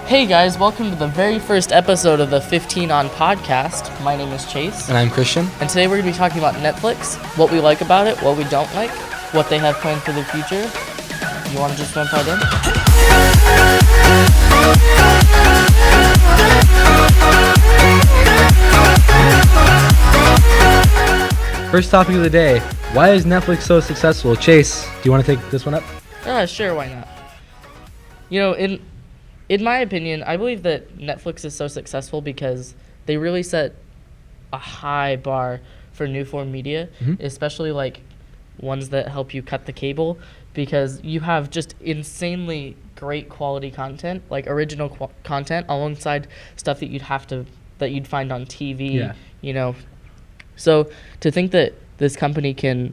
Hey guys, welcome to the very first episode of the 15 On podcast. My name is Chase. And I'm Christian. And today we're going to be talking about Netflix, what we like about it, what we don't like, what they have planned for the future. You want to just jump right in? First topic of the day. Why is Netflix so successful? Chase, do you want to take this one up? Sure, why not? You know, in my opinion, I believe that Netflix is so successful because they really set a high bar for new form media, especially like ones that help you cut the cable, because you have just insanely great quality content, like original content, alongside stuff that you'd find on TV. Yeah. You know, so to think that this company can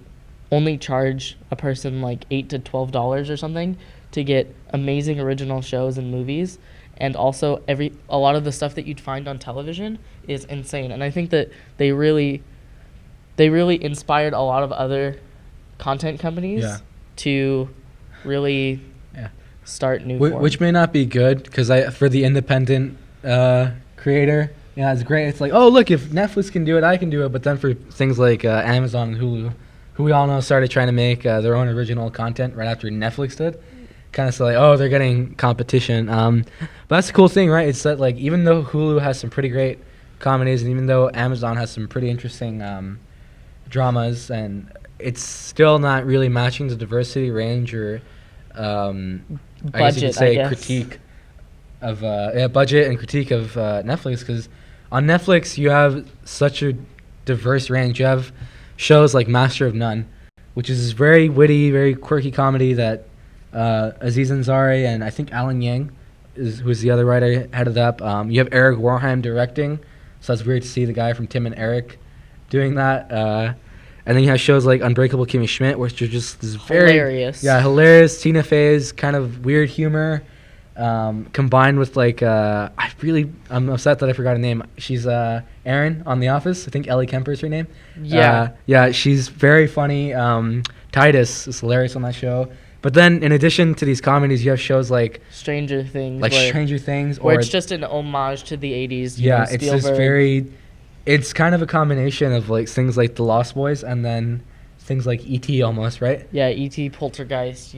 only charge a person like $8 to $12 or something to get amazing original shows and movies, and also a lot of the stuff that you'd find on television is insane. And I think that they really inspired a lot of other content companies to really start new form. Which may not be good, because for the independent creator, it's great. It's like, oh, look, if Netflix can do it, I can do it. But then for things like Amazon and Hulu, who we all know started trying to make their own original content right after Netflix did, kind of say, like, oh, they're getting competition. But that's the cool thing, right? It's that, like, even though Hulu has some pretty great comedies, and even though Amazon has some pretty interesting dramas, and it's still not really matching the diversity range or budget, I guess you could say critique of budget and critique of Netflix, because on Netflix you have such a diverse range. You have shows like Master of None, which is this very witty, very quirky comedy that Aziz Ansari and I think Alan Yang who's the other writer headed up. You have Eric Warheim directing, so that's weird to see the guy from Tim and Eric doing that. And then you have shows like Unbreakable Kimmy Schmidt, which are just this very hilarious Tina Fey's kind of weird humor, combined with like I'm upset that I forgot her name. She's Erin on The Office. I think Ellie Kemper is her name. She's very funny. Titus is hilarious on that show. But then in addition to these comedies, you have shows like Stranger Things, where it's just an homage to the 80s. It's just it's kind of a combination of like things like The Lost Boys and then things like E.T. almost, right? Yeah, E.T., Poltergeist,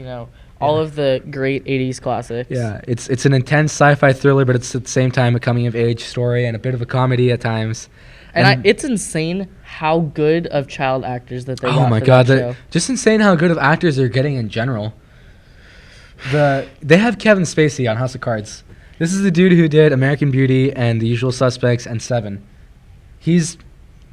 all of the great 80s classics. Yeah, it's an intense sci-fi thriller, but it's at the same time a coming-of-age story and a bit of a comedy at times. And it's insane how good of child actors that they got. Oh my God, just insane how good of actors they're getting in general. They have Kevin Spacey on House of Cards. This is the dude who did American Beauty and The Usual Suspects and Seven. He's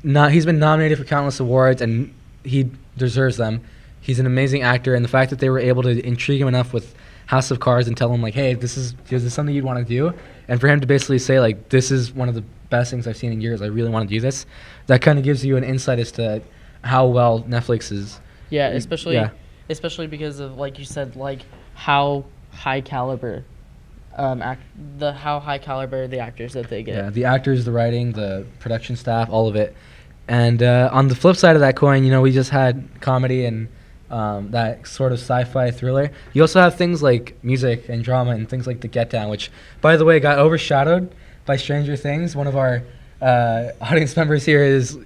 been nominated for countless awards, and he deserves them. He's an amazing actor, and the fact that they were able to intrigue him enough with House of Cards and tell him, like, hey, this is something you'd want to do, and for him to basically say, like, this is one of the best things I've seen in years, I really want to do this, that kind of gives you an insight as to how well Netflix is. Yeah, especially because of, like you said, like, how high caliber the actors that they get. Yeah, the actors, the writing, the production staff, all of it. And on the flip side of that coin, we just had comedy and that sort of sci-fi thriller. You also have things like music and drama and things like The Get Down, which, by the way, got overshadowed by Stranger Things. One of our audience members here is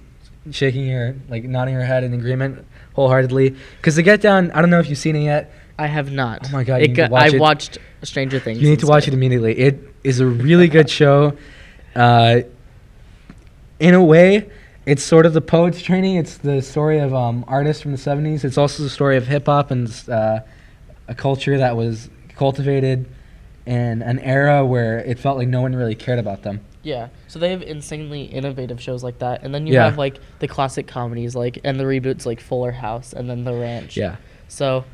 nodding her head in agreement wholeheartedly. Because The Get Down, I don't know if you've seen it yet. I have not. Oh my God, I watched Stranger Things. You need to watch it immediately. It is a really good show. In a way, it's sort of the poet's training. It's the story of artists from the 70s. It's also the story of hip-hop and a culture that was cultivated in an era where it felt like no one really cared about them. Yeah, so they have insanely innovative shows like that. And then you have like the classic comedies and the reboots like Fuller House and then The Ranch. Yeah. So,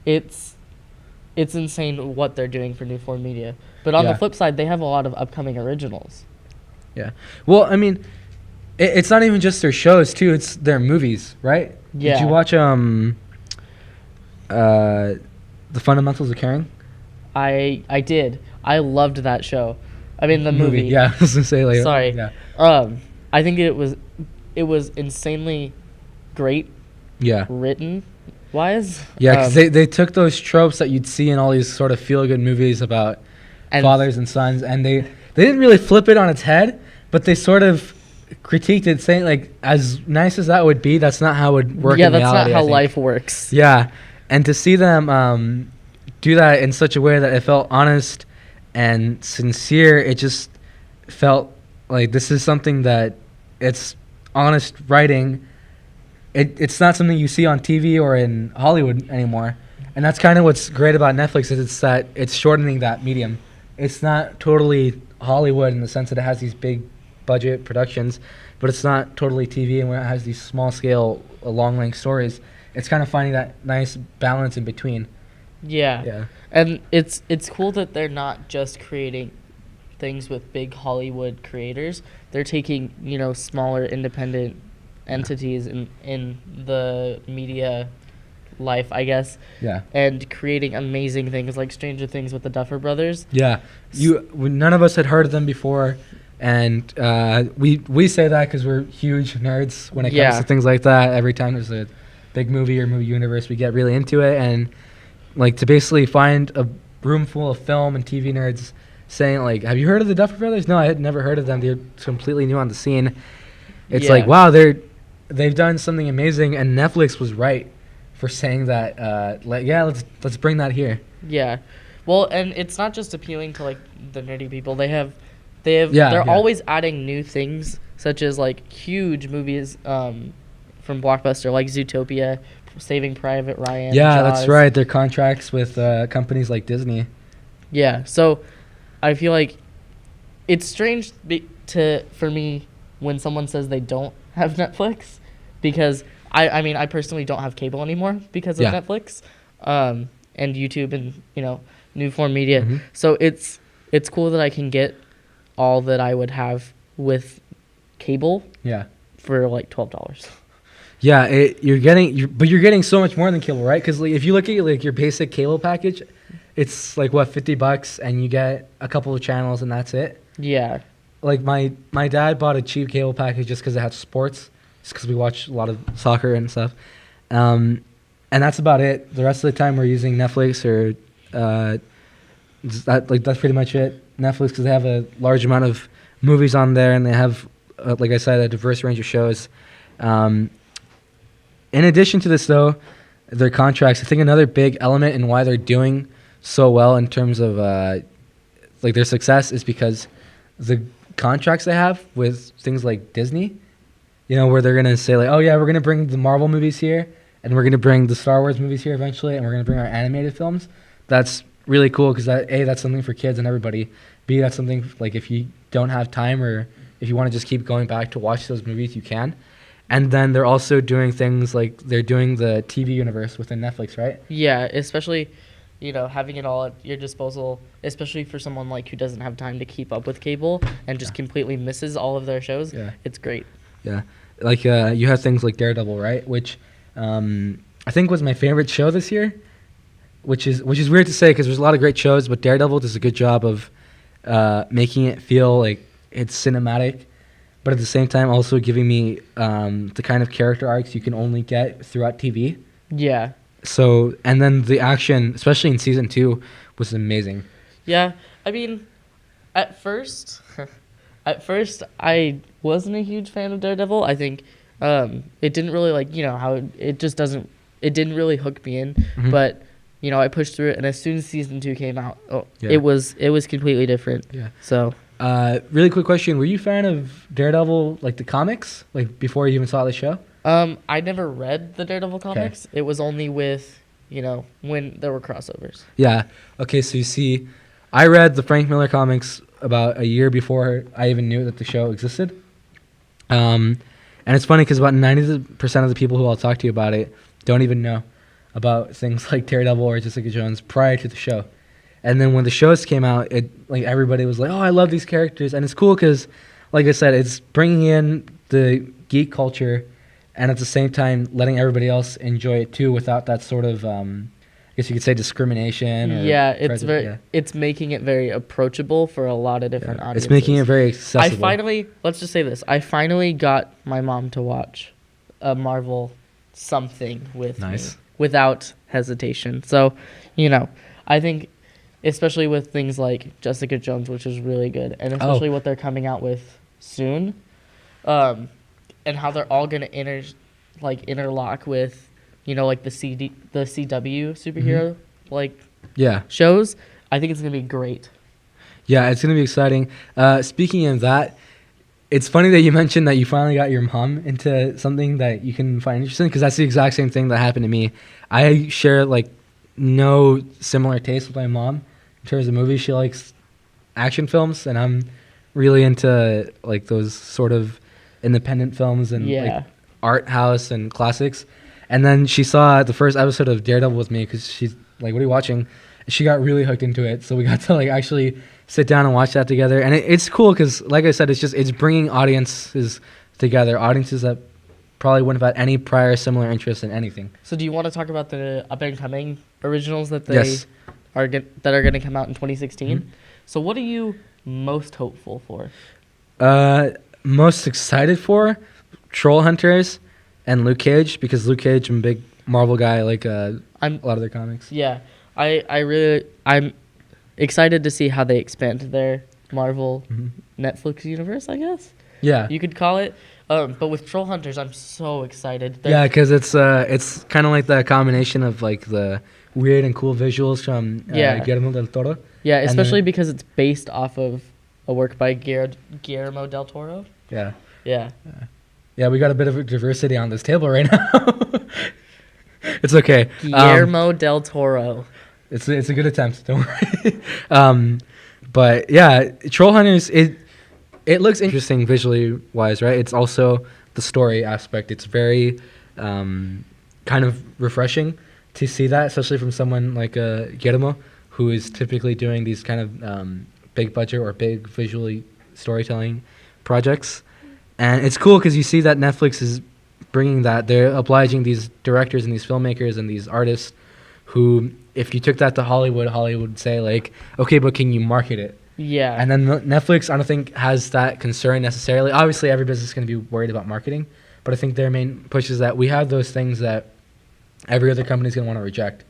it's insane what they're doing for new form media. But on the flip side, they have a lot of upcoming originals. Yeah. Well, I mean, it's not even just their shows, too. It's their movies, right? Yeah. Did you watch The Fundamentals of Caring? I did. I loved that show. I mean, the movie. Yeah, I was going to say later. Sorry. Yeah. I think it was insanely great. Yeah. Written wise. Yeah, because they took those tropes that you'd see in all these sort of feel-good movies about And fathers and sons, and they didn't really flip it on its head, but they sort of critiqued it, saying like, as nice as that would be, that's not how it would work. yeah, in that's reality, not I how think. life works. Yeah, and to see them do that in such a way that it felt honest and sincere, it just felt like this is something that it's honest writing. It's not something you see on TV or in Hollywood anymore, and that's kind of what's great about Netflix is it's that it's shortening that medium. It's not totally Hollywood in the sense that it has these big budget productions, but it's not totally TV, and when it has these small scale, long length stories, it's kind of finding that nice balance in between. Yeah. Yeah. And it's cool that they're not just creating things with big Hollywood creators. They're taking, smaller independent entities in the media life, I guess, Yeah. and creating amazing things like Stranger Things with the Duffer Brothers. Yeah. None of us had heard of them before, and we say that because we're huge nerds when it comes to things like that. Every time there's a big movie or movie universe, we get really into it, and like to basically find a room full of film and TV nerds saying like, have you heard of the Duffer Brothers? No, I had never heard of them. They're completely new on the scene. It's like, wow, they've done something amazing, and Netflix was right for saying that. Let's bring that here. Yeah, well, and it's not just appealing to like the nerdy people. They're always adding new things, such as like huge movies from Blockbuster, like Zootopia, Saving Private Ryan. Yeah, Jaws. that's right. Their contracts with companies like Disney. Yeah, so I feel like it's strange for me when someone says they don't have Netflix, because I personally don't have cable anymore because of Netflix and YouTube and new form media. Mm-hmm. So it's cool that I can get all that I would have with cable for like $12. Yeah, you're getting so much more than cable, right? Because like, if you look at like your basic cable package, it's like what, $50, and you get a couple of channels and that's it. Yeah. Like my dad bought a cheap cable package just because it had sports, just because we watch a lot of soccer and stuff, and that's about it. The rest of the time we're using Netflix or that's pretty much it. Netflix, because they have a large amount of movies on there, and they have like I said, a diverse range of shows. In addition to this, though, their contracts, I think another big element in why they're doing so well in terms of like their success is because the contracts they have with things like Disney, where they're going to say like, oh yeah, we're going to bring the Marvel movies here, and we're going to bring the Star Wars movies here eventually, and we're going to bring our animated films. That's really cool because that's something for kids and everybody. B, that's something like if you don't have time or if you want to just keep going back to watch those movies, you can. And then they're also doing things like they're doing the TV universe within Netflix, right? Yeah, especially, having it all at your disposal, especially for someone like who doesn't have time to keep up with cable and just completely misses all of their shows. Yeah. It's great. Yeah. Like you have things like Daredevil, right? Which I think was my favorite show this year, which is weird to say because there's a lot of great shows, but Daredevil does a good job of making it feel like it's cinematic, but at the same time also giving me the kind of character arcs you can only get throughout TV. Yeah. So, and then the action, especially in season 2, was amazing. Yeah, I mean, at first I wasn't a huge fan of Daredevil. I think it didn't really it didn't really hook me in. Mm-hmm. But I pushed through it, and as soon as season 2 came out, it was completely different. Yeah. So. Really quick question: were you a fan of Daredevil, like the comics, like before you even saw the show? I never read the Daredevil comics. Okay. It was only with, when there were crossovers. Yeah. Okay, so you see, I read the Frank Miller comics about a year before I even knew that the show existed. And it's funny because about 90% of the people who I'll talk to about it don't even know about things like Daredevil or Jessica Jones prior to the show. And then when the shows came out, everybody was like, "Oh, I love these characters," and it's cool because, like I said, it's bringing in the geek culture, and at the same time letting everybody else enjoy it too, without that sort of, I guess you could say, discrimination. Or it's making it very approachable for a lot of different audiences. It's making it very accessible. Let's just say this: I finally got my mom to watch a Marvel something with me without hesitation. So, I think especially with things like Jessica Jones, which is really good, and especially what they're coming out with soon, and how they're all gonna interlock with, like the CW superhero shows. I think it's gonna be great. Yeah, it's gonna be exciting. Speaking of that, it's funny that you mentioned that you finally got your mom into something that you can find interesting, because that's the exact same thing that happened to me. I share no similar taste with my mom in terms of movies. She likes action films, and I'm really into those sort of independent films and art house and classics. And then she saw the first episode of Daredevil with me, because she's like, "What are you watching?" She got really hooked into it, so we got to actually sit down and watch that together. And it's cool because, like I said, it's bringing audiences together, audiences that probably wouldn't have had any prior similar interest in anything. So do you want to talk about the up and coming originals that are going to come out in 2016? Mm-hmm. So what are you most hopeful for? Most excited for Troll Hunters and Luke Cage, because Luke Cage, I'm a big Marvel guy. A lot of their comics. Yeah, I'm excited to see how they expand their Marvel Netflix universe, I guess. Yeah, you could call it. But with Troll Hunters, I'm so excited. Yeah, because it's kind of like the combination of the weird and cool visuals from Guillermo del Toro. Yeah, especially because it's based off of a work by Guillermo del Toro. Yeah. Yeah. Yeah, we got a bit of a diversity on this table right now. It's okay. Guillermo del Toro. It's a good attempt. Don't worry. But yeah, Troll Hunters. It looks interesting visually wise, right? It's also the story aspect. It's very kind of refreshing to see that, especially from someone like Guillermo, who is typically doing these kind of big budget or big visually storytelling projects. And it's cool because you see that Netflix is bringing that. They're obliging these directors and these filmmakers and these artists who, if you took that to Hollywood would say okay, but can you market it? Yeah. And then Netflix, I don't think, has that concern necessarily. Obviously, every business is going to be worried about marketing, but I think their main push is that we have those things that every other company is going to want to reject.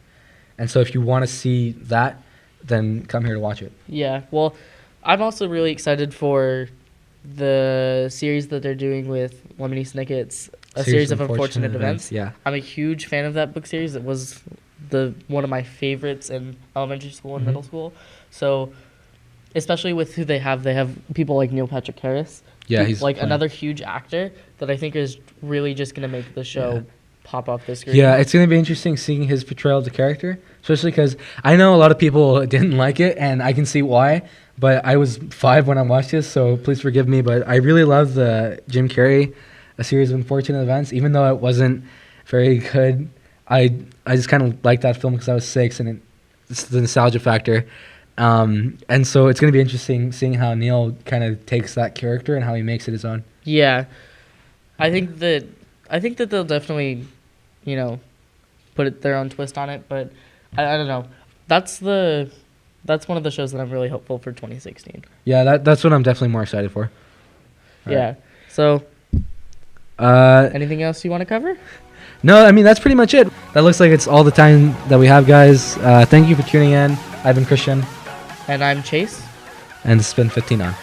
And so if you want to see that, then come here to watch it. Yeah. Well, I'm also really excited for the series that they're doing with Lemony Snicket's A Series of Unfortunate Events. Yeah. I'm a huge fan of that book series. It was one of my favorites in elementary school and middle school. So especially with who they have people like Neil Patrick Harris. Yeah, he's another huge actor that I think is really just going to make the show pop off the screen. Yeah, it's going to be interesting seeing his portrayal of the character, especially because I know a lot of people didn't like it, and I can see why, but I was 5 when I watched this, so please forgive me, but I really love the Jim Carrey, A Series of Unfortunate Events, even though it wasn't very good. I just kind of liked that film because I was 6, and it's the nostalgia factor. And so it's going to be interesting seeing how Neil kind of takes that character and how he makes it his own. Yeah. I think that they'll definitely, put their own twist on it, but I don't know. That's one of the shows that I'm really hopeful for 2016. Yeah, that's what I'm definitely more excited for. Yeah. Right. So anything else you want to cover? No, I mean, that's pretty much it. That looks like it's all the time that we have, guys. Thank you for tuning in. I've been Christian. And I'm Chase. And this has been 15 On.